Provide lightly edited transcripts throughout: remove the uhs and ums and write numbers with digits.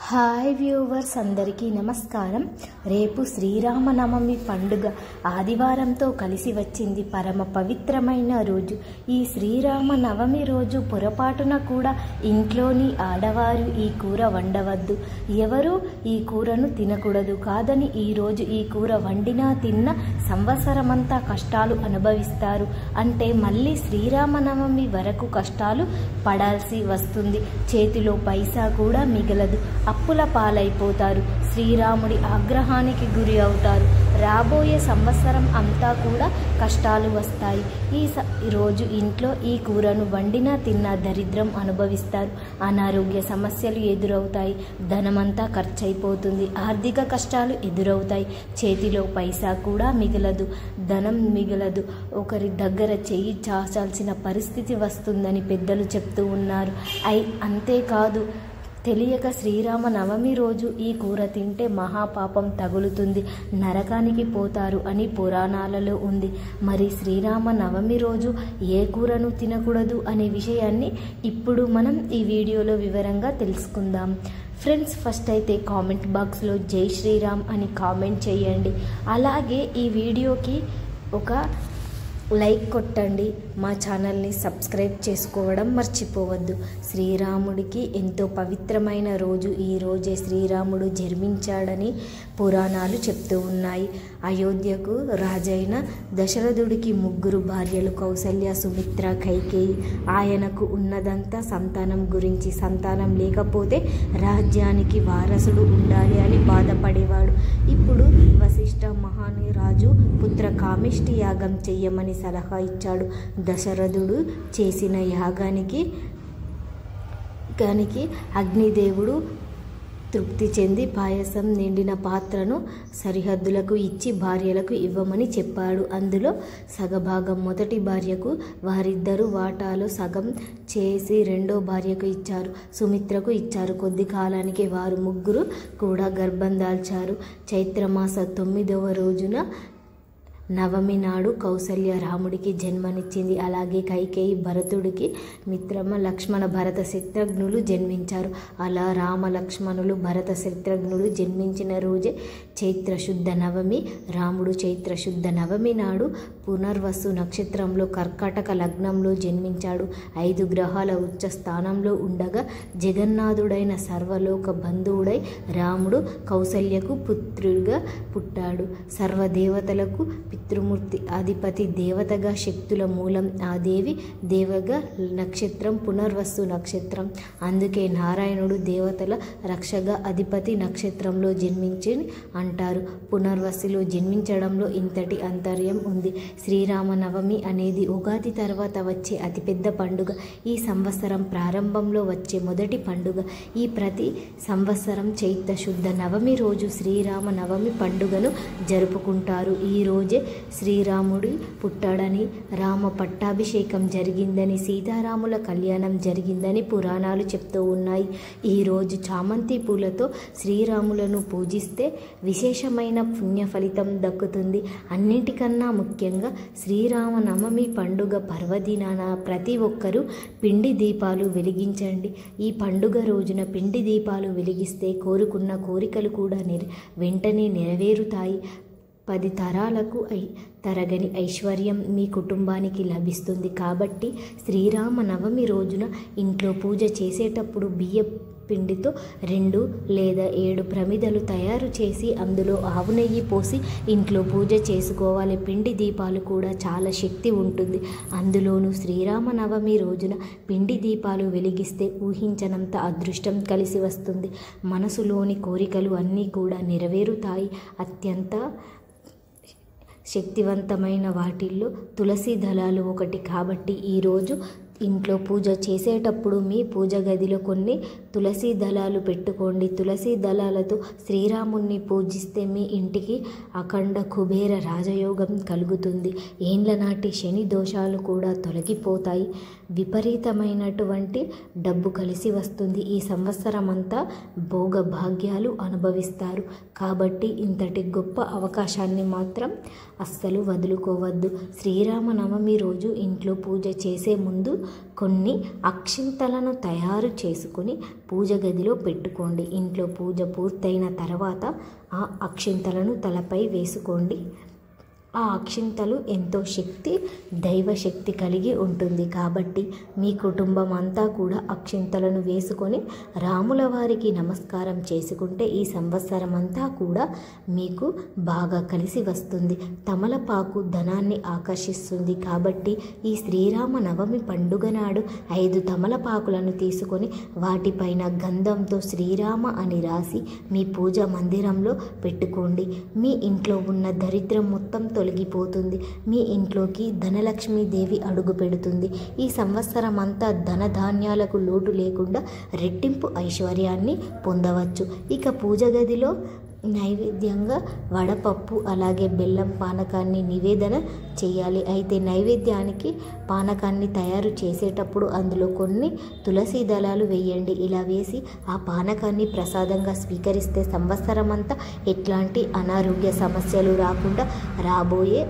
Hi viewers అందరికీ నమస్కారం. రేపు శ్రీరామనవమి పండుగ ఆదివారంతో కలిసి వచ్చింది. పరమ పవిత్రమైన రోజు. ఈ శ్రీరామనవమి రోజు పొరపాటున కూడా ఇంట్లోని ఆడవారు ఈ కూర వండవద్దు. ఎవరు ఈ కూరను తినకూడదు. కాదని ఈరోజు ఈ కూర వండినా తిన్న సంవత్సరమంతా కష్టాలు అనుభవిస్తారు. అంటే మళ్ళీ శ్రీరామనవమి వరకు కష్టాలు పడాల్సి వస్తుంది. చేతిలో పైసా కూడా మిగలదు. అప్పుల పాలైపోతారు. శ్రీరాముడి ఆగ్రహానికి గురి అవుతారు. రాబోయే సంవత్సరం అంతా కూడా కష్టాలు వస్తాయి. ఈరోజు ఇంట్లో ఈ కూరను వండినా తిన్నా దరిద్రం అనుభవిస్తారు. అనారోగ్య సమస్యలు ఎదురవుతాయి. ధనమంతా ఖర్చయిపోతుంది. ఆర్థిక కష్టాలు ఎదురవుతాయి. చేతిలో పైసా కూడా మిగలదు. ధనం మిగలదు. ఒకరి దగ్గర చెయ్యి చాచాల్సిన పరిస్థితి వస్తుందని పెద్దలు చెప్తూ ఉన్నారు. అంతేకాదు, తెలియక శ్రీరామనవమి రోజు ఈ కూర తింటే మహాపాపం తగులుతుంది, నరకానికి పోతారు అని పురాణాలలో ఉంది. మరి శ్రీరామనవమి రోజు ఏ కూరను తినకూడదు అనే విషయాన్ని ఇప్పుడు మనం ఈ వీడియోలో వివరంగా తెలుసుకుందాం. ఫ్రెండ్స్, ఫస్ట్ అయితే కామెంట్ బాక్స్లో జై శ్రీరామ్ అని కామెంట్ చేయండి. అలాగే ఈ వీడియోకి ఒక లైక్ కొట్టండి. మా ఛానల్ని సబ్స్క్రైబ్ చేసుకోవడం మర్చిపోవద్దు. శ్రీరాముడికి ఎంతో పవిత్రమైన రోజు ఈ రోజే శ్రీరాముడు జన్మించాడని పురాణాలు చెప్తూ ఉన్నాయి. అయోధ్యకు రాజైన దశరథుడికి 3 భార్యలు, కౌసల్య, సుమిత్ర, కైకేయి. ఆయనకు ఉన్నదంతా సంతానం గురించి. సంతానం లేకపోతే రాజ్యానికి వారసుడు ఉండాలి అని బాధపడేవాడు. ఇప్పుడు వశిష్ఠ మహాని రాజు పుత్ర కామిష్టి యాగం చెయ్యమని సలహా ఇచ్చాడు. దశరథుడు చేసిన యాగానికి అగ్నిదేవుడు తృప్తి చెంది పాయసం నిండిన పాత్రను సరిహద్దులకు ఇచ్చి భార్యలకు ఇవ్వమని చెప్పాడు. అందులో సగభాగం మొదటి భార్యకు, వారిద్దరూ వాటాలో సగం చేసి రెండో భార్యకు ఇచ్చారు. సుమిత్రకు ఇచ్చారు. కొద్ది కాలానికి వారు 3 కూడా గర్భం దాల్చారు. చైత్రమాస 9వ రోజున నవమి నాడు కౌసల్య రాముడికి జన్మనిచ్చింది. అలాగే కైకేయి భరతుడికి మిత్రమ లక్ష్మణ భరత శత్రుఘ్నులు జన్మించారు. అలా రామ లక్ష్మణులు భరత శత్రుఘ్నులు జన్మించిన రోజే చైత్రశుద్ధ నవమి. రాముడు చైత్రశుద్ధ నవమి నాడు పునర్వసు నక్షత్రంలో కర్కాటక లగ్నంలో జన్మించాడు. 5 గ్రహాల ఉచ్చ స్థానంలో ఉండగా జగన్నాథుడైన సర్వలోక బంధువుడై రాముడు కౌసల్యకు పుత్రుడిగా పుట్టాడు. సర్వదేవతలకు పితృమూర్తి, అధిపతి, దేవతగా, శక్తుల మూలం ఆ దేవి దేవగా నక్షత్రం పునర్వసు నక్షత్రం. అందుకే నారాయణుడు దేవతల రక్షగా అధిపతి నక్షత్రంలో జన్మించి అంటారు. పునర్వసులో జన్మించడంలో ఇంతటి అంతర్యం ఉంది. శ్రీరామనవమి అనేది ఉగాది తర్వాత వచ్చే అతిపెద్ద పండుగ. ఈ సంవత్సరం ప్రారంభంలో వచ్చే మొదటి పండుగ. ఈ ప్రతి సంవత్సరం చైత్ర శుద్ధ నవమి రోజు శ్రీరామనవమి పండుగను జరుపుకుంటారు. ఈ రోజే శ్రీరాముడి పుట్టాడని, రామ పట్టాభిషేకం జరిగిందని, సీతారాముల కళ్యాణం జరిగిందని పురాణాలు చెప్తూ ఉన్నాయి. ఈరోజు చామంతి పూలతో శ్రీరాములను పూజిస్తే విశేషమైన పుణ్య ఫలితం దక్కుతుంది. అన్నిటికన్నా ముఖ్యంగా శ్రీరామనవమి పండుగ పర్వదినాన ప్రతి ఒక్కరూ పిండి దీపాలు వెలిగించండి. ఈ పండుగ రోజున పిండి దీపాలు వెలిగిస్తే కోరుకున్న కోరికలు కూడా వెంటనే నెరవేరుతాయి. 10 తరాలకు తరగని ఐశ్వర్యం మీ కుటుంబానికి లభిస్తుంది. కాబట్టి శ్రీరామనవమి రోజున ఇంట్లో పూజ చేసేటప్పుడు బియ్య పిండితో 2 లేదా 7 ప్రమిదలు తయారు చేసి అందులో ఆవు నెయ్యి పోసి ఇంట్లో పూజ చేసుకోవాలి. పిండి దీపాలు కూడా చాలా శక్తి ఉంటుంది. అందులోనూ శ్రీరామనవమి రోజున పిండి దీపాలు వెలిగిస్తే ఊహించనంత అదృష్టం కలిసి వస్తుంది. మనసులోని కోరికలు అన్నీ కూడా నెరవేరుతాయి. అత్యంత శక్తివంతమైన వాటిల్లో తులసి దళాలు ఒకటి. కాబట్టి ఈరోజు ఇంట్లో పూజ చేసేటప్పుడు మీ పూజ గదిలో కొన్ని తులసి దళాలు పెట్టుకోండి. తులసి దళాలతో శ్రీరాముణ్ణి పూజిస్తే మీ ఇంటికి అఖండ కుబేర రాజయోగం కలుగుతుంది. ఏండ్ల నాటి శని దోషాలు కూడా తొలగిపోతాయి. విపరీతమైనటువంటి డబ్బు కలిసి వస్తుంది. ఈ సంవత్సరం అంతా భోగభాగ్యాలు అనుభవిస్తారు. కాబట్టి ఇంతటి గొప్ప అవకాశాన్ని మాత్రం అస్సలు వదులుకోవద్దు. శ్రీరామనవమి రోజు ఇంట్లో పూజ చేసే ముందు కొన్ని అక్షింతలను తయారు చేసుకుని పూజ గదిలో పెట్టుకోండి. ఇంట్లో పూజ పూర్తయిన తర్వాత ఆ అక్షింతలను తలపై వేసుకోండి. ఆ అక్షింతలు ఎంతో దైవశక్తి కలిగి ఉంటుంది. కాబట్టి మీ కుటుంబం అంతా కూడా అక్షింతలను వేసుకొని రాముల వారికి నమస్కారం చేసుకుంటే ఈ సంవత్సరం అంతా కూడా మీకు బాగా కలిసి వస్తుంది. తమలపాకు ధనాన్ని ఆకర్షిస్తుంది. కాబట్టి ఈ శ్రీరామ నవమి పండుగ నాడు 5 తమలపాకులను తీసుకొని వాటిపైన గంధంతో శ్రీరామ అని రాసి మీ పూజ మందిరంలో పెట్టుకోండి. మీ ఇంట్లో ఉన్న దరిద్రం మొత్తం తొలగిపోతుంది. మీ ఇంట్లోకి ధనలక్ష్మీదేవి అడుగు పెడుతుంది. ఈ సంవత్సరం అంతా ధనధాన్యాలకు లోటు లేకుండా రెట్టింపు ఐశ్వర్యాన్ని పొందవచ్చు. ఇక పూజ గదిలో నైవేద్యంగా వడపప్పు అలాగే బెల్లం పానకాన్ని నివేదన చేయాలి. అయితే నైవేద్యానికి పానకాన్ని తయారు చేసేటప్పుడు అందులో కొన్ని తులసి దళాలు వేయండి. ఇలా వేసి ఆ పానకాన్ని ప్రసాదంగా స్వీకరిస్తే సంవత్సరం అంతా ఎట్లాంటి అనారోగ్య సమస్యలు రాకుండా రాబోయే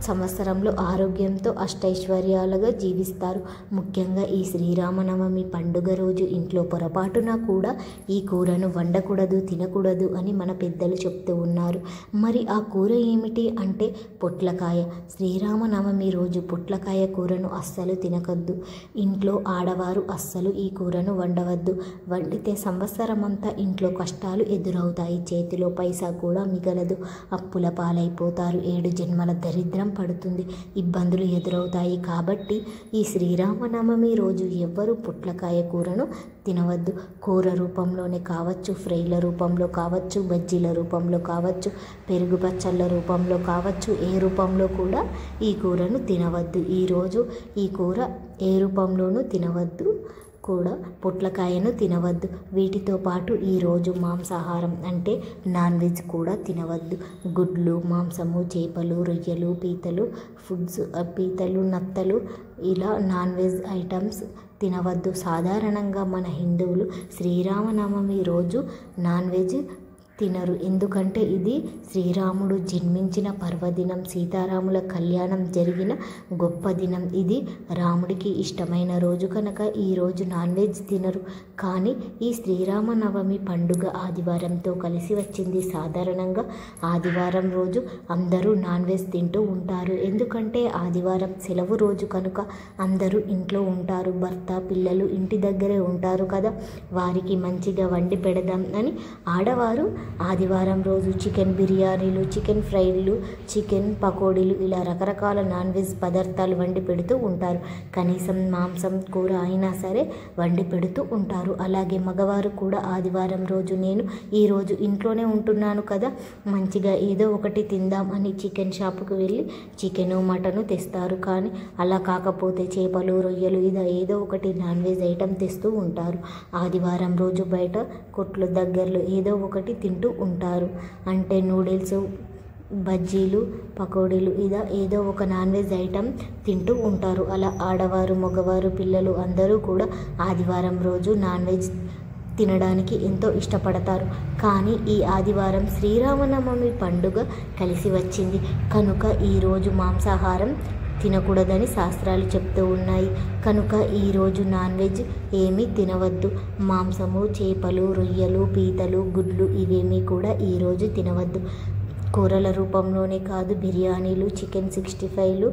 సంవత్సరంలో ఆరోగ్యంతో అష్టైశ్వర్యాలుగా జీవిస్తారు. ముఖ్యంగా ఈ శ్రీరామనవమి పండుగ రోజు ఇంట్లో పొరపాటున కూడా ఈ కూరను వండకూడదు, తినకూడదు అని మన పెద్దలు చెప్తూ ఉన్నారు. మరి ఆ కూర ఏమిటి అంటే పొట్లకాయ. శ్రీరామనవమి రోజు పొట్లకాయ కూరను అస్సలు తినకద్దు. ఇంట్లో ఆడవారు అస్సలు ఈ కూరను వండవద్దు. వండితే సంవత్సరం అంతా ఇంట్లో కష్టాలు ఎదురవుతాయి. చేతిలో పైసా కూడా మిగలదు. అప్పుల పాలైపోతారు. 7 జన్మల దరిద్రం పడుతుంది. ఇబ్బందులు ఎదురవుతాయి. కాబట్టి ఈ శ్రీరామనవమి రోజు ఎవ్వరూ పొట్లకాయ కూరను తినవద్దు. కూర రూపంలోనే కావచ్చు, ఫ్రైల రూపంలో కావచ్చు, బజ్జీల రూపంలో కావచ్చు, పెరుగు పచ్చళ్ళ రూపంలో కావచ్చు, ఏ రూపంలో కూడా ఈ కూరను తినవద్దు. ఈరోజు ఈ కూర ఏ రూపంలోనూ తినవద్దు. కూడా పొట్లకాయను తినవద్దు. వీటితో పాటు ఈరోజు మాంసాహారం అంటే నాన్ వెజ్ కూడా తినవద్దు. గుడ్లు, మాంసము, చేపలు, రొయ్యలు, పీతలు, నత్తలు ఇలా నాన్ వెజ్ ఐటమ్స్ తినవద్దు. సాధారణంగా మన హిందువులు శ్రీరామనవమి రోజు నాన్ వెజ్ తినరు. ఎందుకంటే ఇది శ్రీరాముడు జన్మించిన పర్వదినం, సీతారాముల కళ్యాణం జరిగిన గొప్ప దినం. ఇది రాముడికి ఇష్టమైన రోజు కనుక ఈరోజు నాన్ వెజ్ తినరు. కానీ ఈ శ్రీరామనవమి పండుగ ఆదివారంతో కలిసి వచ్చింది. సాధారణంగా ఆదివారం రోజు అందరూ నాన్ వెజ్ తింటూ ఉంటారు. ఎందుకంటే ఆదివారం సెలవు రోజు కనుక అందరూ ఇంట్లో ఉంటారు. భర్త, పిల్లలు ఇంటి దగ్గరే ఉంటారు కదా, వారికి మంచిగా వండి పెడదాం అని ఆడవారు ఆదివారం రోజు చికెన్ బిర్యానీలు, చికెన్ ఫ్రైలు, చికెన్ పకోడీలు ఇలా రకరకాల నాన్ వెజ్ పదార్థాలు వండి పెడుతూ ఉంటారు. కనీసం మాంసం కూర అయినా సరే వండి పెడుతూ ఉంటారు. అలాగే మగవారు కూడా ఆదివారం రోజు నేను ఈరోజు ఇంట్లోనే ఉంటున్నాను కదా, మంచిగా ఏదో ఒకటి తిందాం అని చికెన్ షాపుకు వెళ్ళి చికెను, మటను తెస్తారు. కానీ అలా కాకపోతే చేపలు, రొయ్యలు ఇలా ఏదో ఒకటి నాన్ వెజ్ ఐటెం తెస్తూ ఉంటారు. ఆదివారం రోజు బయట కొట్ల దగ్గరలో ఏదో ఒకటి తింటూ ఉంటారు. అంటే నూడిల్స్, బజ్జీలు, పకోడీలు ఇలా ఏదో ఒక నాన్ వెజ్ ఐటెం తింటూ ఉంటారు. అలా ఆడవారు, మగవారు, పిల్లలు అందరూ కూడా ఆదివారం రోజు నాన్ వెజ్ తినడానికి ఎంతో ఇష్టపడతారు. కానీ ఈ ఆదివారం శ్రీరామనవమి పండుగ కలిసి వచ్చింది కనుక ఈరోజు మాంసాహారం తినకూడదని శాస్త్రాలు చెప్తూ ఉన్నాయి. కనుక ఈరోజు నాన్ వెజ్ ఏమీ తినవద్దు. మాంసము, చేపలు, రొయ్యలు, పీతలు, గుడ్లు ఇవేమీ కూడా ఈరోజు తినవద్దు. కూరల రూపంలోనే కాదు, బిర్యానీలు, చికెన్ 65లు,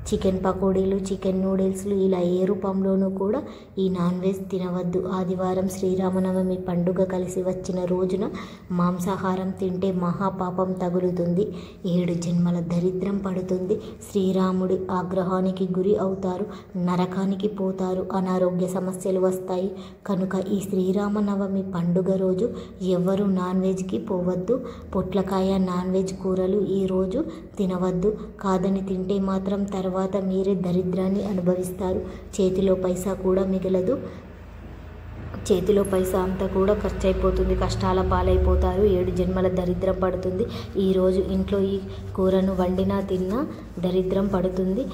చికెన్ పకోడీలు, చికెన్ నూడిల్స్లు ఇలా ఏ రూపంలోనూ కూడా ఈ నాన్ వెజ్ తినవద్దు. ఆదివారం శ్రీరామనవమి పండుగ కలిసి వచ్చిన రోజున మాంసాహారం తింటే మహాపాపం తగులుతుంది. 7 జన్మల దరిద్రం పడుతుంది. శ్రీరాముడి ఆగ్రహానికి గురి అవుతారు, నరకానికి పోతారు, అనారోగ్య సమస్యలు వస్తాయి. కనుక ఈ శ్రీరామనవమి పండుగ రోజు ఎవ్వరూ నాన్ వెజ్కి పోవద్దు. పొట్లకాయ, నాన్ వెజ్ కూరలు ఈరోజు తినవద్దు. కాదని తింటే మాత్రం తర్వాత మీరే దరిద్రాన్ని అనుభవిస్తారు. చేతిలో పైసా కూడా మిగలదు. చేతిలో పైసా అంతా కూడా ఖర్చు అయిపోతుంది. కష్టాల పాలైపోతారు. 7 జన్మల దరిద్రం పడుతుంది. ఈరోజు ఇంట్లో ఈ కూరను వండినా తిన్నా దరిద్రం పడుతుంది.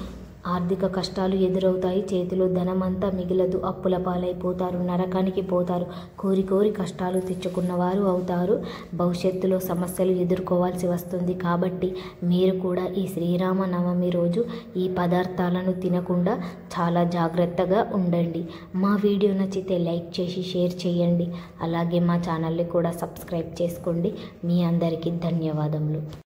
ఆర్థిక కష్టాలు ఎదురవుతాయి. చేతిలో ధనమంతా మిగలదు. అప్పుల పాలైపోతారు. నరకానికి పోతారు. కోరి కోరి కష్టాలు తెచ్చుకున్నవారు అవుతారు. భవిష్యత్తులో సమస్యలు ఎదుర్కోవాల్సి వస్తుంది. కాబట్టి మీరు కూడా ఈ శ్రీరామనవమి రోజు ఈ పదార్థాలను తినకుండా చాలా జాగ్రత్తగా ఉండండి. మా వీడియో నచ్చితే లైక్ చేసి షేర్ చేయండి. అలాగే మా ఛానల్ని కూడా సబ్స్క్రైబ్ చేసుకోండి. మీ అందరికీ ధన్యవాదములు.